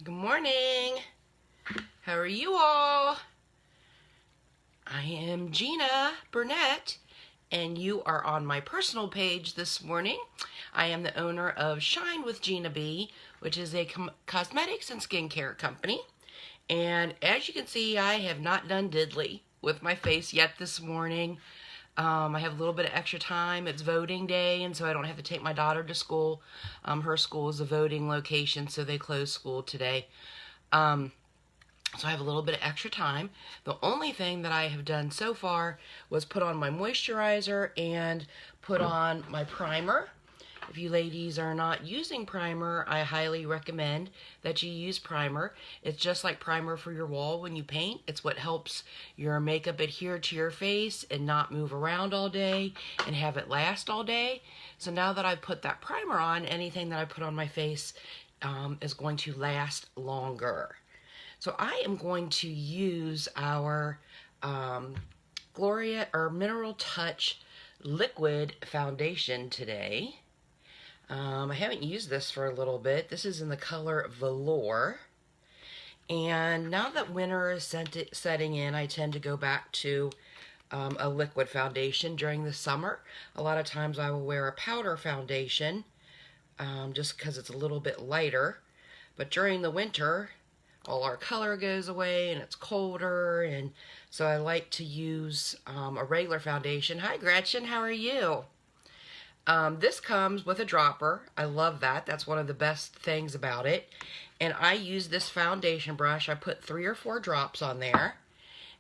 Good morning. How are you all? I am Gina Burnett, and you are on my personal page this morning. I am the owner of Shine with Gina B, which is a cosmetics and skincare company. And as you can see, I have not done diddly with my face yet this morning. I have a little bit of extra time. It's voting day, and so I don't have to take my daughter to school. Her school is a voting location, so they close school today. So I have a little bit of extra time. The only thing that I have done so far was put on my moisturizer and put on my primer. If you ladies are not using primer, I highly recommend that you use primer. It's just like primer for your wall when you paint. It's what helps your makeup adhere to your face and not move around all day and have it last all day. So now that I've put that primer on, anything that I put on my face is going to last longer. So I am going to use our Gloria or Mineral Touch Liquid Foundation today. I haven't used this for a little bit. This is in the color Velour. And now that winter is setting in, I tend to go back to a liquid foundation during the summer. A lot of times I will wear a powder foundation just because it's a little bit lighter. But during the winter, all our color goes away and it's colder, and so I like to use a regular foundation. Hi Gretchen, how are you? This comes with a dropper. I love that. That's one of the best things about it. And I use this foundation brush. I put 3 or 4 drops on there,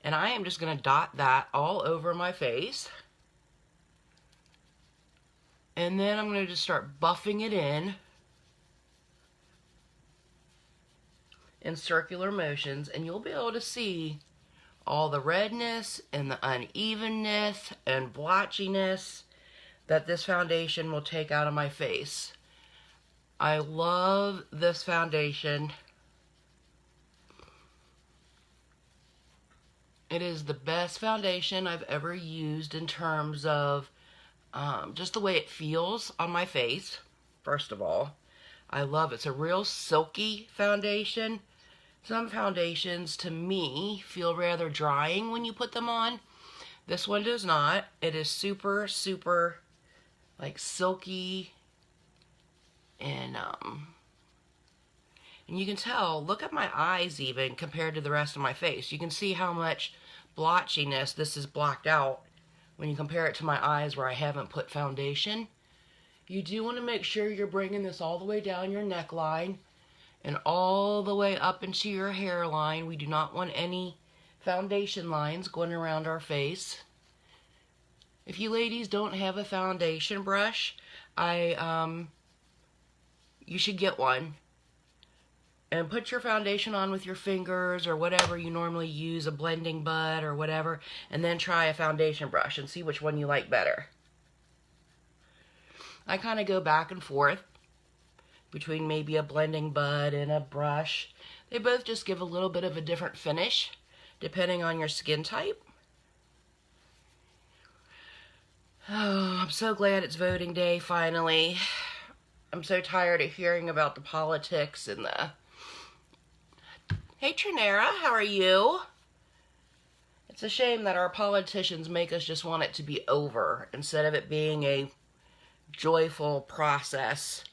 and I am just going to dot that all over my face. And then I'm going to just start buffing it in circular motions, and you'll be able to see all the redness and the unevenness and blotchiness that this foundation will take out of my face. I love this foundation. It is the best foundation I've ever used in terms of just the way it feels on my face, first of all. I love it. It's a real silky foundation. Some foundations, to me, feel rather drying when you put them on. This one does not. It is super, super, like, silky. And you can tell, look at my eyes even compared to the rest of my face. You can see how much blotchiness this is blocked out when you compare it to my eyes where I haven't put foundation. You do want to make sure you're bringing this all the way down your neckline and all the way up into your hairline. We do not want any foundation lines going around our face. If you ladies don't have a foundation brush, you should get one. And put your foundation on with your fingers or whatever you normally use, a blending bud or whatever, and then try a foundation brush and see which one you like better. I kind of go back and forth between maybe a blending bud and a brush. They both just give a little bit of a different finish depending on your skin type. Oh, I'm so glad it's voting day finally. I'm so tired of hearing about the politics and the... Hey Trinera, how are you? It's a shame that our politicians make us just want it to be over instead of it being a joyful process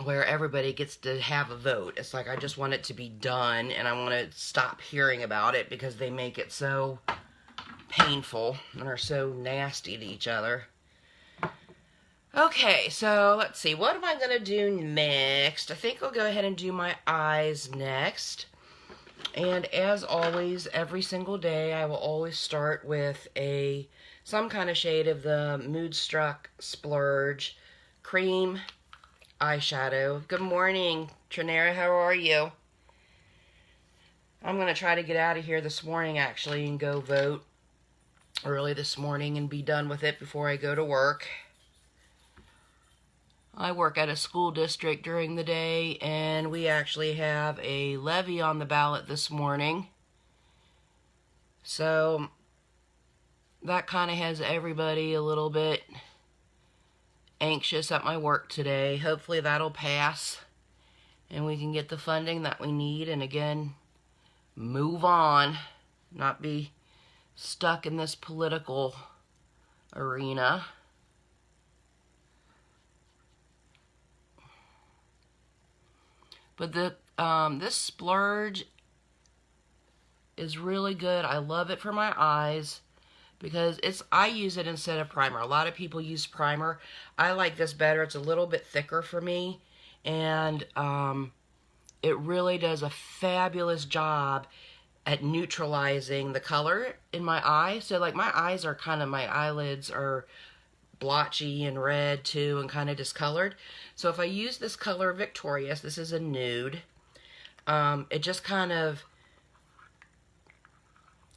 where everybody gets to have a vote. It's like I just want it to be done, and I want to stop hearing about it because they make it so painful and are so nasty to each other. Okay, so let's see. What am I going to do next? I think I'll go ahead and do my eyes next. And as always, every single day, I will always start with some kind of shade of the Moodstruck Splurge Cream eyeshadow. Good morning, Trinera. How are you? I'm going to try to get out of here this morning, actually, and go vote early this morning and be done with it before I go to work. I work at a school district during the day, and we actually have a levy on the ballot this morning. So that kind of has everybody a little bit anxious at my work today. Hopefully that'll pass and we can get the funding that we need, and again, move on, not be stuck in this political arena. But this splurge is really good. I love it for my eyes because I use it instead of primer. A lot of people use primer. I like this better. It's a little bit thicker for me, and it really does a fabulous job at neutralizing the color in my eye. So like my eyes are my eyelids are blotchy and red too, and kind of discolored. So if I use this color Victorious, this is a nude, it just kind of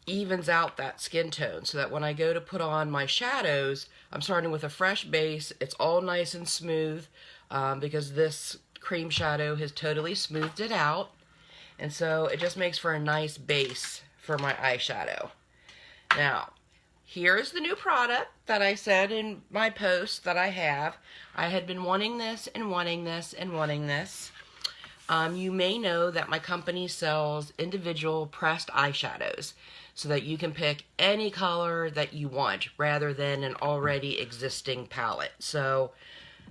evens out that skin tone, so that when I go to put on my shadows, I'm starting with a fresh base. It's all nice and smooth, because this cream shadow has totally smoothed it out, and so it just makes for a nice base for my eyeshadow. Now, here's the new product that I said in my post that I have. I had been wanting this and wanting this and wanting this. You may know that my company sells individual pressed eyeshadows so that you can pick any color that you want rather than an already existing palette. So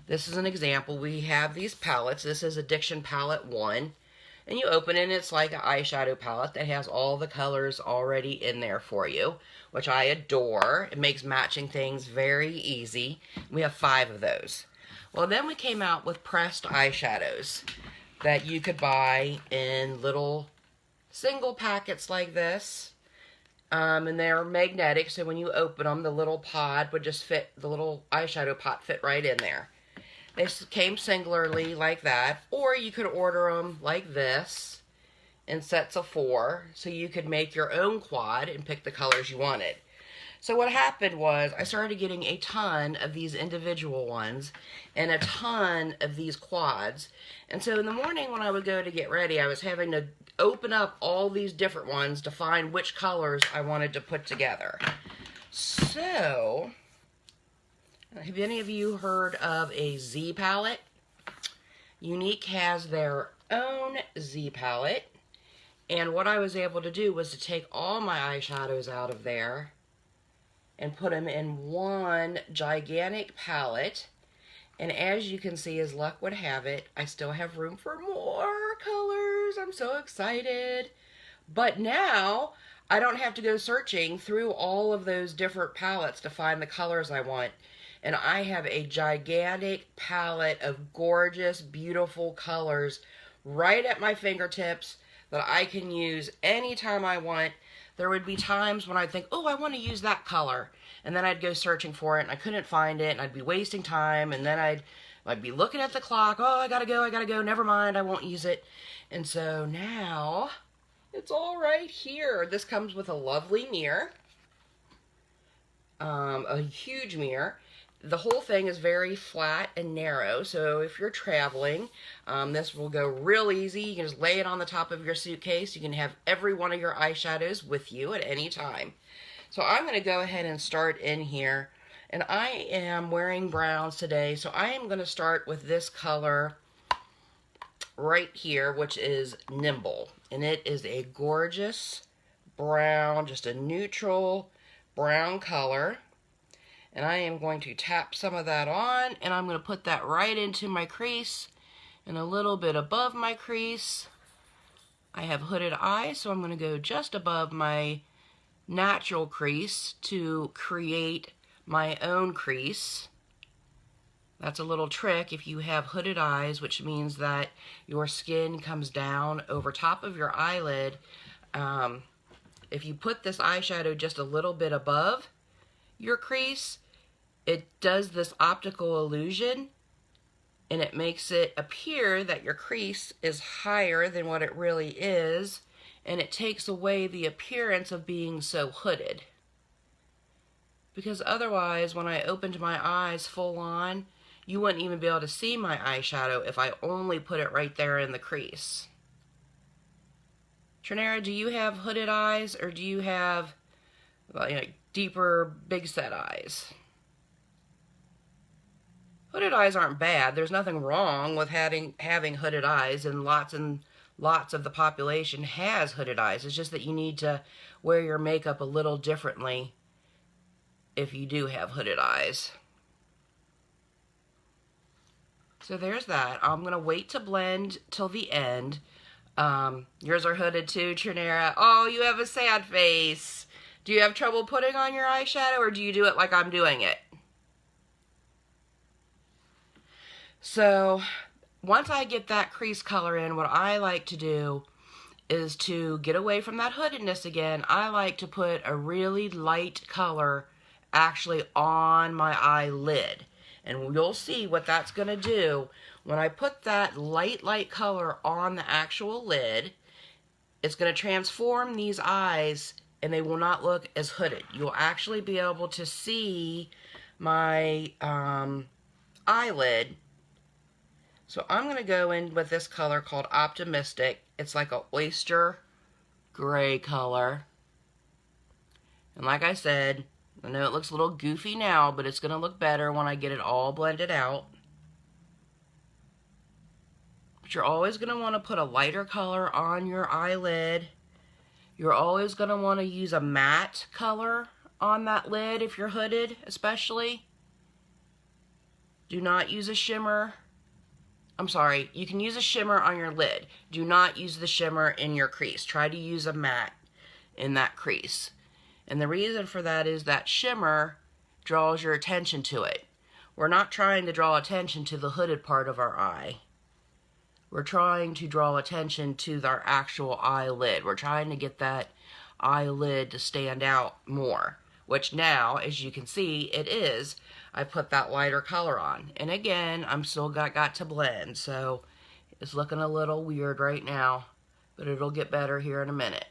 this is an example. We have these palettes. This is Addiction Palette 1. And you open it, and it's like an eyeshadow palette that has all the colors already in there for you, which I adore. It makes matching things very easy. We have 5 of those. Well, then we came out with pressed eyeshadows that you could buy in little single packets like this. And they're magnetic, so when you open them, the little pod would just fit, the little eyeshadow pot fit right in there. They came singularly like that, or you could order them like this in sets of 4, so you could make your own quad and pick the colors you wanted. So what happened was I started getting a ton of these individual ones and a ton of these quads. And so in the morning when I would go to get ready, I was having to open up all these different ones to find which colors I wanted to put together. So, have any of you heard of a Z palette? Younique has their own Z palette. And what I was able to do was to take all my eyeshadows out of there and put them in one gigantic palette. And as you can see, as luck would have it, I still have room for more colors. I'm so excited. But now I don't have to go searching through all of those different palettes to find the colors I want. And I have a gigantic palette of gorgeous, beautiful colors right at my fingertips that I can use anytime I want. There would be times when I'd think, oh, I want to use that color. And then I'd go searching for it, and I couldn't find it, and I'd be wasting time, and then I'd be looking at the clock. Oh, I gotta go, never mind, I won't use it. And so now, it's all right here. This comes with a lovely mirror, a huge mirror. The whole thing is very flat and narrow, so if you're traveling, this will go real easy. You can just lay it on the top of your suitcase. You can have every one of your eyeshadows with you at any time. So I'm going to go ahead and start in here, and I am wearing browns today, so I am going to start with this color right here, which is Nimble, and it is a gorgeous brown, just a neutral brown color. And I am going to tap some of that on, and I'm going to put that right into my crease and a little bit above my crease. I have hooded eyes, so I'm going to go just above my natural crease to create my own crease. That's a little trick if you have hooded eyes, which means that your skin comes down over top of your eyelid. If you put this eyeshadow just a little bit above your crease, it does this optical illusion, and it makes it appear that your crease is higher than what it really is, and it takes away the appearance of being so hooded. Because otherwise, when I opened my eyes full on, you wouldn't even be able to see my eyeshadow if I only put it right there in the crease. Trinera, do you have hooded eyes, or do you have deeper, big set eyes? Hooded eyes aren't bad. There's nothing wrong with having hooded eyes, and lots of the population has hooded eyes. It's just that you need to wear your makeup a little differently if you do have hooded eyes. So there's that. I'm going to wait to blend till the end. Yours are hooded too, Trinera. Oh, you have a sad face. Do you have trouble putting on your eyeshadow, or do you do it like I'm doing it? So once I get that crease color in, what I like to do is to get away from that hoodedness again. I like to put a really light color actually on my eyelid. And you'll see what that's going to do. When I put that light color on the actual lid, it's going to transform these eyes and they will not look as hooded. You'll actually be able to see my eyelid. So I'm going to go in with this color called Optimistic. It's like an oyster gray color. And like I said, I know it looks a little goofy now, but it's going to look better when I get it all blended out. But you're always going to want to put a lighter color on your eyelid. You're always going to want to use a matte color on that lid if you're hooded, especially. Do not use a shimmer. I'm sorry, you can use a shimmer on your lid. Do not use the shimmer in your crease. Try to use a matte in that crease. And the reason for that is that shimmer draws your attention to it. We're not trying to draw attention to the hooded part of our eye. We're trying to draw attention to our actual eyelid. We're trying to get that eyelid to stand out more, which now, as you can see, it is. I put that lighter color on. And again, I'm still got to blend, so it's looking a little weird right now, but it'll get better here in a minute.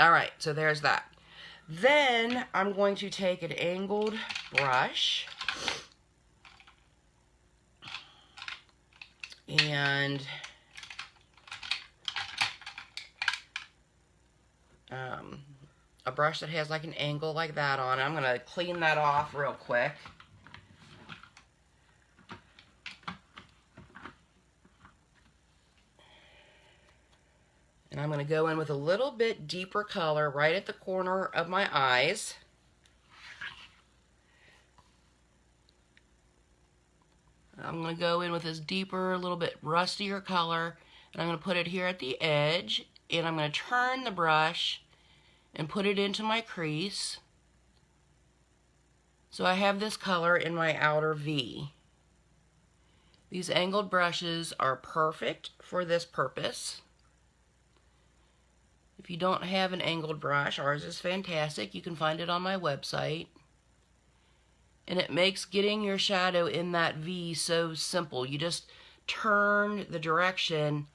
Alright, so there's that. Then I'm going to take an angled brush and a brush that has like an angle like that on it. I'm going to clean that off real quick. And I'm going to go in with a little bit deeper color right at the corner of my eyes. I'm going to go in with this deeper, a little bit rustier color, and I'm going to put it here at the edge, and I'm going to turn the brush and put it into my crease. So I have this color in my outer V. These angled brushes are perfect for this purpose. If you don't have an angled brush, ours is fantastic. You can find it on my website. And it makes getting your shadow in that V so simple. You just turn the direction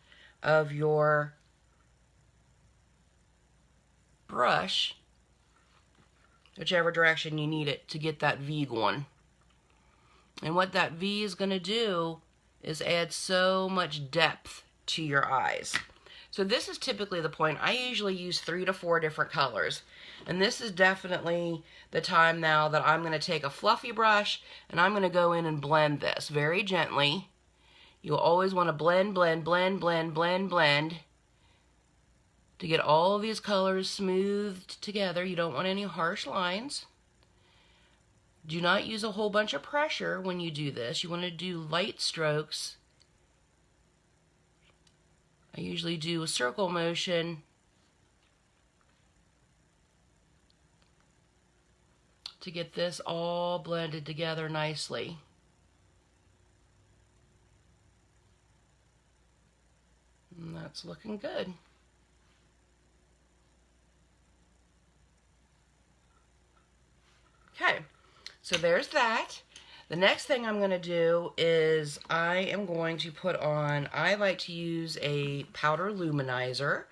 of your brush, whichever direction you need it to get that V going. And what that V is going to do is add so much depth to your eyes. So this is typically the point. I usually use 3 to 4 different colors. And this is definitely the time now that I'm going to take a fluffy brush and I'm going to go in and blend this very gently. You'll always want to blend, blend, blend, blend, blend, blend to get all of these colors smoothed together. You don't want any harsh lines. Do not use a whole bunch of pressure when you do this. You want to do light strokes. I usually do a circle motion to get this all blended together nicely. And that's looking good. Okay, so there's that. The next thing I'm going to do is I am going to put on, I like to use a powder luminizer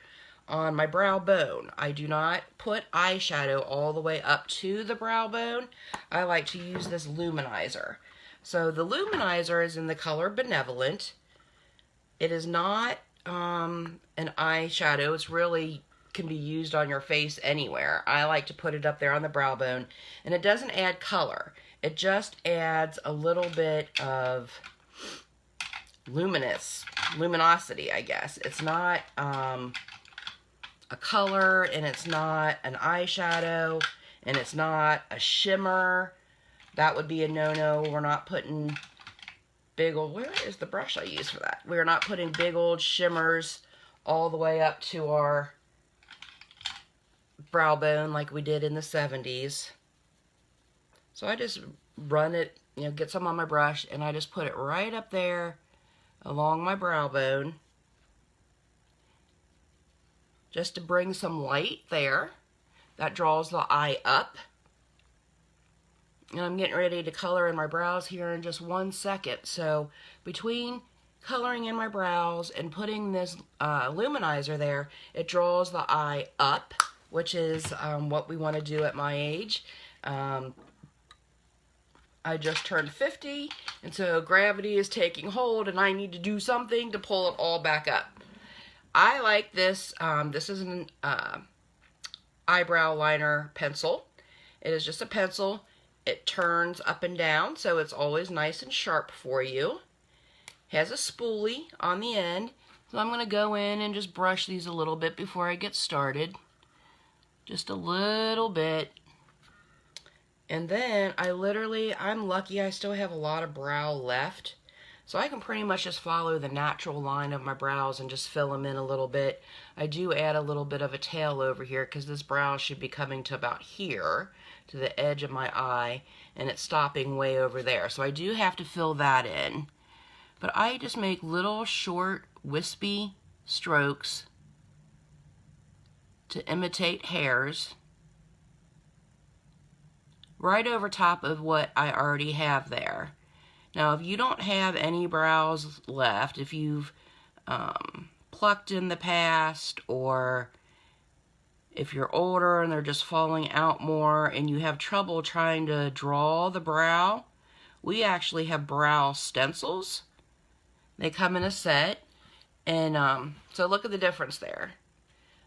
on my brow bone. I do not put eyeshadow all the way up to the brow bone. I like to use this luminizer. So the luminizer is in the color Benevolent. It is not an eyeshadow. It's really can be used on your face anywhere. I like to put it up there on the brow bone, and it doesn't add color. It just adds a little bit of luminosity, I guess. It's not a color, and it's not an eyeshadow, and it's not a shimmer. That would be a no-no. We're not putting big old, where is the brush I use for that? We're not putting big old shimmers all the way up to our brow bone like we did in the 70s. So I just run it, get some on my brush, and I just put it right up there along my brow bone, just to bring some light there. That draws the eye up. And I'm getting ready to color in my brows here in just 1 second. So between coloring in my brows and putting this luminizer there, it draws the eye up, which is what we want to do at my age. I just turned 50, and so gravity is taking hold, and I need to do something to pull it all back up. I like this. This is an eyebrow liner pencil. It is just a pencil. It turns up and down, so it's always nice and sharp for you. Has a spoolie on the end, so I'm going to go in and just brush these a little bit before I get started. Just a little bit. And then I'm lucky I still have a lot of brow left. So I can pretty much just follow the natural line of my brows and just fill them in a little bit. I do add a little bit of a tail over here because this brow should be coming to about here, to the edge of my eye, and it's stopping way over there. So I do have to fill that in. But I just make little short, wispy strokes to imitate hairs right over top of what I already have there. Now, if you don't have any brows left, if you've plucked in the past, or if you're older and they're just falling out more and you have trouble trying to draw the brow, we actually have brow stencils. They come in a set, and so look at the difference there.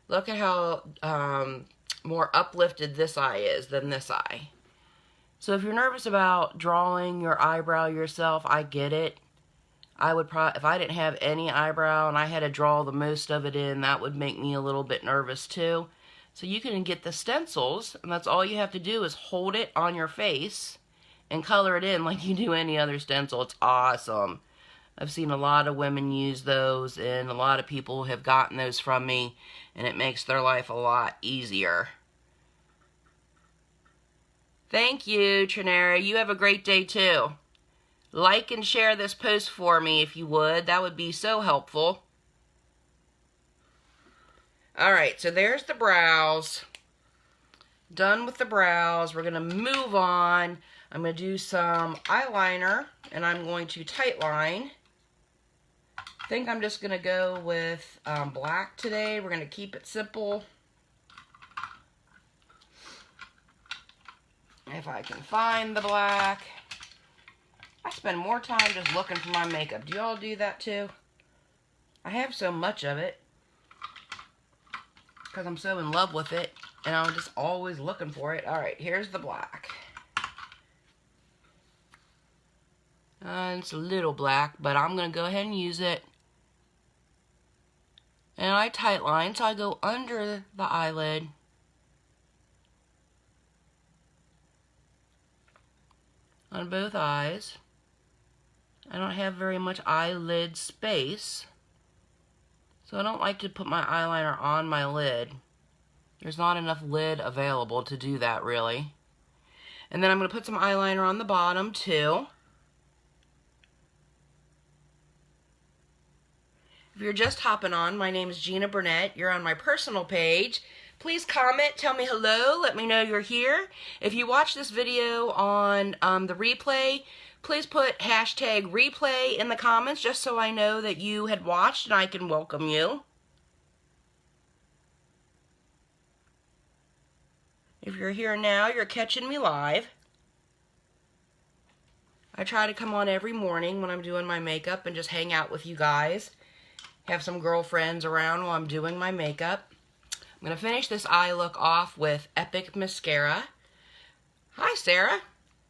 Look at how more uplifted this eye is than this eye. So if you're nervous about drawing your eyebrow yourself, I get it. I would if I didn't have any eyebrow and I had to draw the most of it in, that would make me a little bit nervous too. So you can get the stencils, and that's all you have to do is hold it on your face and color it in like you do any other stencil. It's awesome. I've seen a lot of women use those, and a lot of people have gotten those from me, and it makes their life a lot easier. Thank you, Trinera. You have a great day, too. Like and share this post for me if you would. That would be so helpful. Alright, so there's the brows. Done with the brows. We're going to move on. I'm going to do some eyeliner, and I'm going to tightline. I think I'm just going to go with black today. We're going to keep it simple. If I can find the black. I spend more time just looking for my makeup. Do y'all do that too? I have so much of it because I'm so in love with it, and I'm just always looking for it. Alright, here's the black. It's a little black, but I'm going to go ahead and use it. And I tightline, so I go under the eyelid. On both eyes. I don't have very much eyelid space, so I don't like to put my eyeliner on my lid. There's not enough lid available to do that, really. And then I'm going to put some eyeliner on the bottom, too. If you're just hopping on, my name is Gina Burnett. You're on my personal page. Please comment, tell me hello, let me know you're here. If you watch this video on the replay, please put hashtag replay in the comments just so I know that you had watched and I can welcome you. If you're here now, you're catching me live. I try to come on every morning when I'm doing my makeup and just hang out with you guys. Have some girlfriends around while I'm doing my makeup. I'm going to finish this eye look off with Epic Mascara. Hi, Sarah.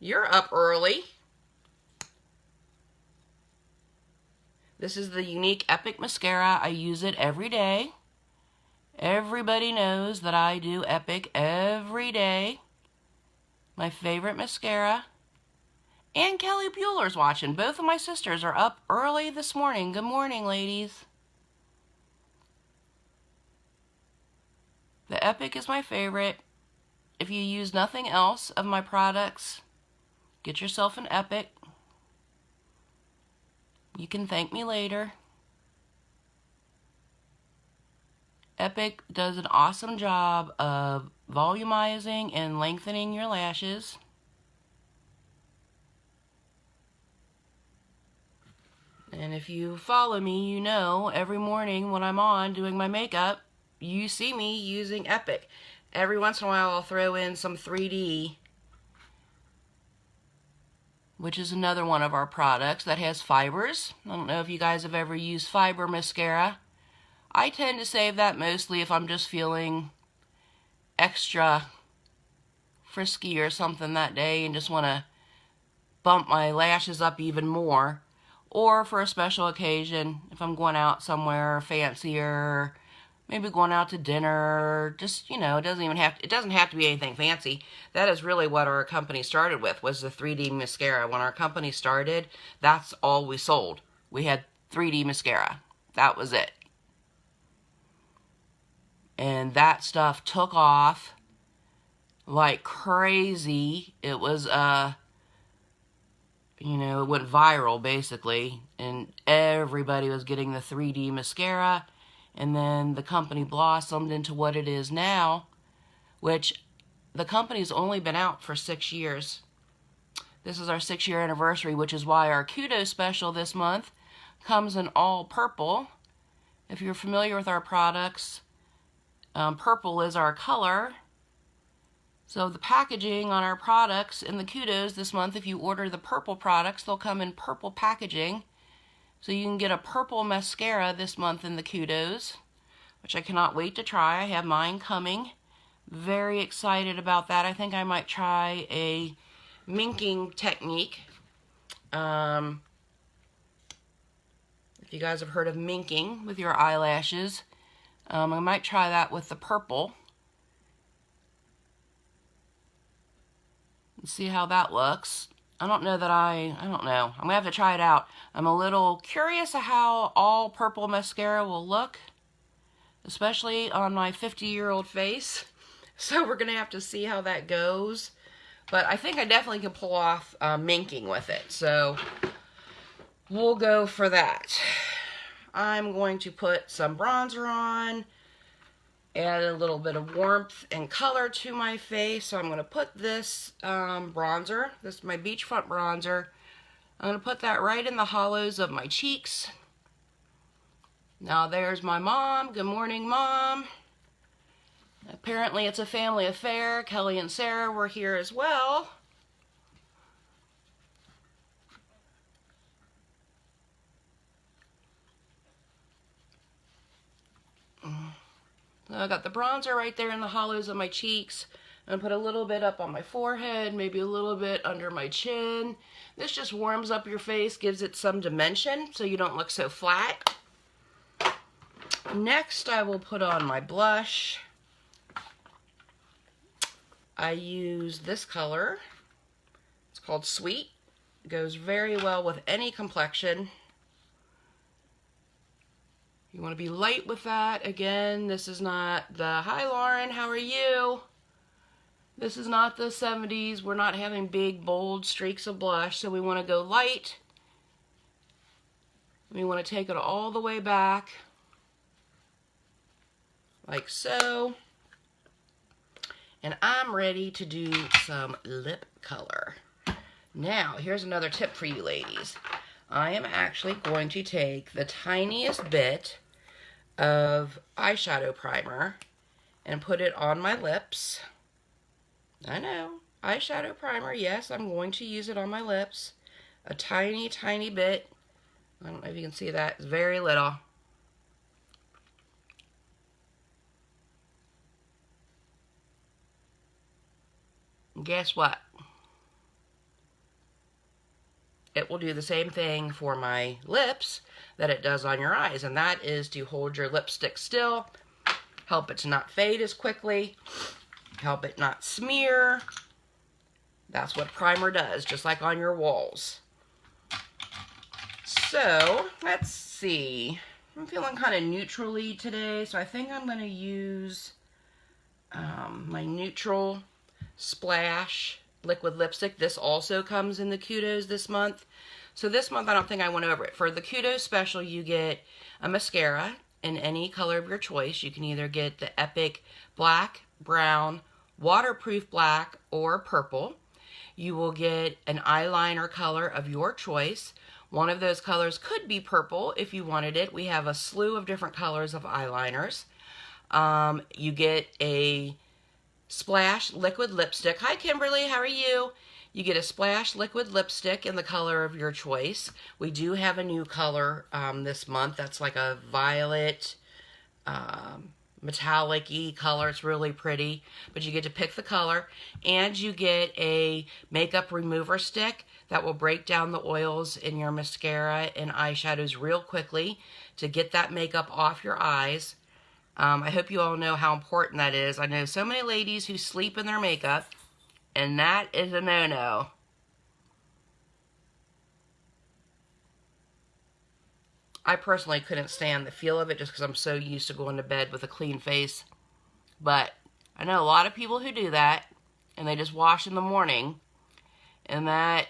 You're up early. This is the Younique Epic Mascara. I use it every day. Everybody knows that I do Epic every day. My favorite mascara. And Kelly Bueller's watching. Both of my sisters are up early this morning. Good morning, ladies. The Epic is my favorite. If you use nothing else of my products, get yourself an Epic. You can thank me later. Epic does an awesome job of volumizing and lengthening your lashes. And if you follow me, you know every morning when I'm on doing my makeup, you see me using Epic. Every once in a while I'll throw in some 3D, which is another one of our products that has fibers. I don't know if you guys have ever used fiber mascara. I tend to save that mostly if I'm just feeling extra frisky or something that day and just want to bump my lashes up even more. Or for a special occasion, if I'm going out somewhere fancier, maybe going out to dinner, just, you know, it doesn't have to be anything fancy. That is really what our company started with, was the 3D mascara. When our company started, that's all we sold. We had 3D mascara. That was it. And that stuff took off like crazy. It was, you know, it went viral basically, and everybody was getting the 3D mascara. And then the company blossomed into what it is now, which the company's only been out for 6 years. This is our 6-year anniversary, which is why our Kudos special this month comes in all purple. If you're familiar with our products, purple is our color. So the packaging on our products in the Kudos this month, if you order the purple products, they'll come in purple packaging. So you can get a purple mascara this month in the Kudos, which I cannot wait to try. I have mine coming. Very excited about that. I think I might try a minking technique. If you guys have heard of minking with your eyelashes, I might try that with the purple. And see how that looks. I don't know. I'm going to have to try it out. I'm a little curious of how all purple mascara will look, especially on my 50-year-old face. So we're going to have to see how that goes. But I think I definitely can pull off minking with it. So we'll go for that. I'm going to put some bronzer on, add a little bit of warmth and color to my face. So I'm going to put this bronzer, this is my beachfront bronzer, I'm going to put that right in the hollows of my cheeks. Now there's my mom. Good morning, Mom. Apparently it's a family affair. Kelly and Sarah were here as well. So I got the bronzer right there in the hollows of my cheeks. I'm going to put a little bit up on my forehead, maybe a little bit under my chin. This just warms up your face, gives it some dimension so you don't look so flat. Next, I will put on my blush. I use this color. It's called Sweet. It goes very well with any complexion. You want to be light with that. Again, this is not the, hi Lauren, how are you? This is not the 70s. We're not having big, bold streaks of blush, so we want to go light. We want to take it all the way back, like so. And I'm ready to do some lip color. Now, here's another tip for you ladies. I am actually going to take the tiniest bit of eyeshadow primer and put it on my lips. I know, eyeshadow primer, yes, I'm going to use it on my lips. A tiny, tiny bit. I don't know if you can see that. It's very little. And guess what? it will do the same thing for my lips that it does on your eyes, and that is to hold your lipstick still, help it to not fade as quickly, help it not smear. That's what primer does, just like on your walls. So, let's see. I'm feeling kind of neutrally today, so I think I'm going to use my Neutral Splash liquid lipstick. This also comes in the Kudos this month. So this month I don't think I went over it. For the Kudos special, you get a mascara in any color of your choice. You can either get the Epic Black, Brown, Waterproof Black, or Purple. You will get an eyeliner color of your choice. One of those colors could be purple if you wanted it. We have a slew of different colors of eyeliners. You get a Splash liquid lipstick. Hi Kimberly, how are you? You get a Splash liquid lipstick in the color of your choice. We do have a new color this month. That's like a violet, metallic-y color. It's really pretty, but you get to pick the color, and you get a makeup remover stick that will break down the oils in your mascara and eyeshadows real quickly to get that makeup off your eyes. I hope you all know how important that is. I know so many ladies who sleep in their makeup, and that is a no-no. I personally couldn't stand the feel of it just because I'm so used to going to bed with a clean face. But I know a lot of people who do that, and they just wash in the morning, and that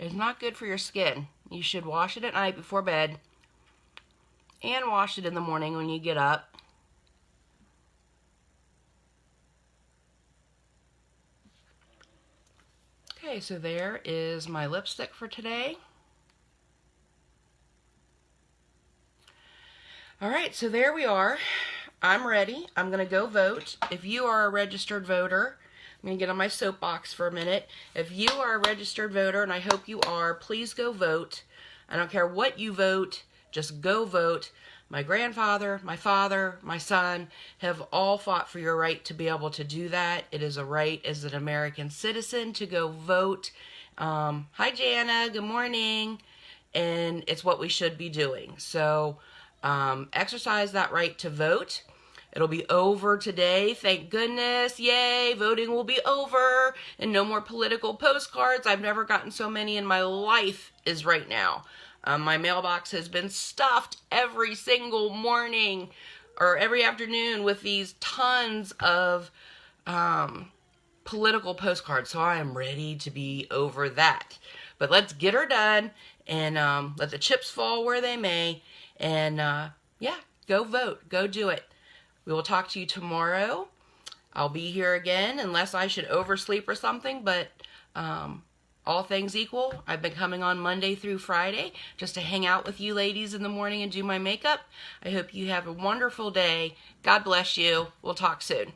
is not good for your skin. You should wash it at night before bed, and wash it in the morning when you get up. Okay, so there is my lipstick for today. Alright, so there we are. I'm ready. I'm going to go vote. If you are a registered voter, I'm going to get on my soapbox for a minute. If you are a registered voter, and I hope you are, please go vote. I don't care what you vote, just go vote. My grandfather, my father, my son have all fought for your right to be able to do that. It is a right as an American citizen to go vote. Hi Jana, good morning. And it's what we should be doing. So exercise that right to vote. It'll be over today, thank goodness. Yay, voting will be over, and no more political postcards. I've never gotten so many in my life as right now. My mailbox has been stuffed every single morning or every afternoon with these tons of political postcards, so I am ready to be over that. But let's get her done, and let the chips fall where they may, and yeah, go vote, go do it. We will talk to you tomorrow. I'll be here again unless I should oversleep or something, but all things equal, I've been coming on Monday through Friday just to hang out with you ladies in the morning and do my makeup. I hope you have a wonderful day. God bless you. We'll talk soon.